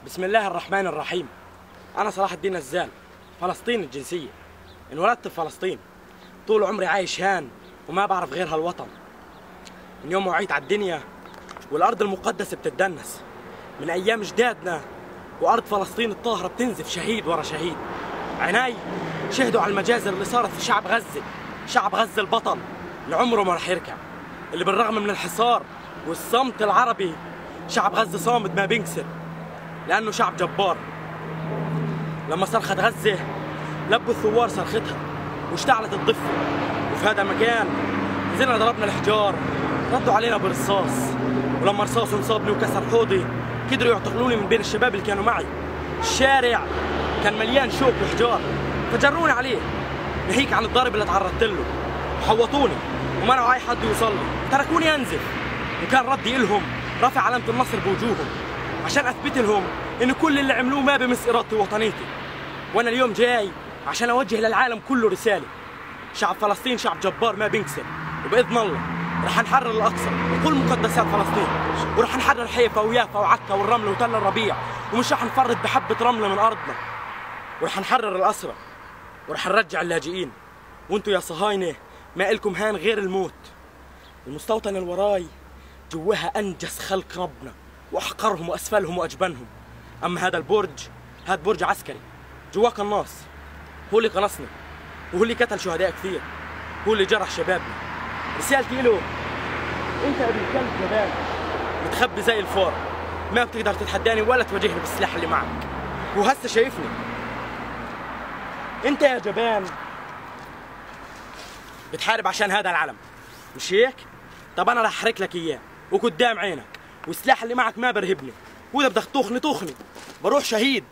بسم الله الرحمن الرحيم. أنا صلاح الدين الزال، فلسطيني الجنسية، انولدت في فلسطين. طول عمري عايش هان وما بعرف غير هالوطن. من يوم ما وعيت على الدنيا والأرض المقدسة بتتدنس، من أيام جدادنا وأرض فلسطين الطاهرة بتنزف شهيد ورا شهيد. عيناي شهدوا على المجازر اللي صارت في شعب غزة، شعب غزة البطل اللي عمره ما رح يركع، اللي بالرغم من الحصار والصمت العربي شعب غزة صامد ما بينكسر، لأنه شعب جبار. لما صرخت غزة لبوا الثوار صرختها واشتعلت الضفة، وفي هذا المكان نزلنا ضربنا الحجار، ردوا علينا برصاص، ولما رصاصهم صابني وكسر حوضي قدروا يعتقلوني من بين الشباب اللي كانوا معي. الشارع كان مليان شوك وحجار، فجروني عليه ناهيك عن الضرب اللي تعرضت له، وحوطوني ومنعوا أي حد يوصل لي، تركوني أنزف. وكان ردي إلهم رفع علامة النصر بوجوههم عشان أثبت لهم إن كل اللي عملوه ما بمس إرادتي ووطنيتي. وأنا اليوم جاي عشان أوجه للعالم كله رسالة: شعب فلسطين شعب جبار ما بينكسر، وبإذن الله رح نحرر الأقصى وكل مقدسات فلسطين، ورح نحرر حيفا ويافا وعكا والرمل وتل الربيع، ومش رح نفرط بحبة رملة من أرضنا، ورح نحرر الأسرى، ورح نرجع اللاجئين. وانتو يا صهاينة ما إلكم هان غير الموت. المستوطنة اللي وراي جواها أنجس خلق ربنا وأحقرهم وأسفلهم وأجبنهم. أما هذا البرج، هذا برج عسكري جواه قناص، هو اللي قنصنا وهو اللي قتل شهداء كثير، هو اللي جرح شبابنا. رسالتي له: أنت يا ابن الكلب جبان متخبي زي الفار، ما بتقدر تتحداني ولا تواجهني بالسلاح اللي معك، وهسه شايفني. أنت يا جبان بتحارب عشان هذا العلم، مش هيك؟ طب أنا رح أحرق لك إياه وقدام عينك، والسلاح اللي معك ما برهبني، وإذا بدك تطخني طخني، بروح شهيد.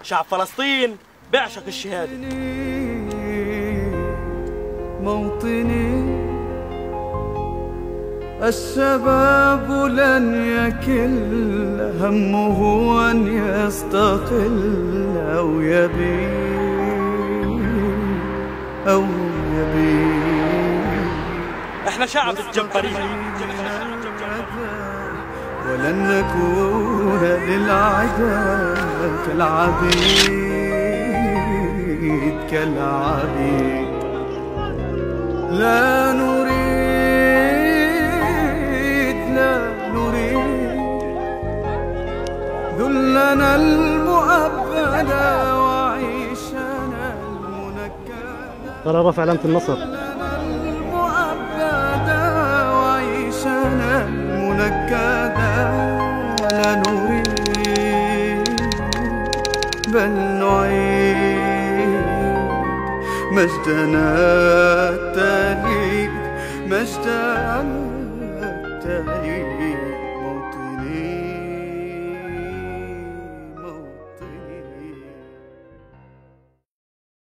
شعب فلسطين بيعشق الشهادة. موطني الشباب لن يكل همه أن يستقل أو يبي احنا شعب الجبارين، ولن نكون للعدا كالعبيد. لا نريد ذلنا المؤبدا وعيشنا المنكدا. ترى رفع علامة النصر. لا نريد بل نعيد مجدنا التالي، مجدنا التالي.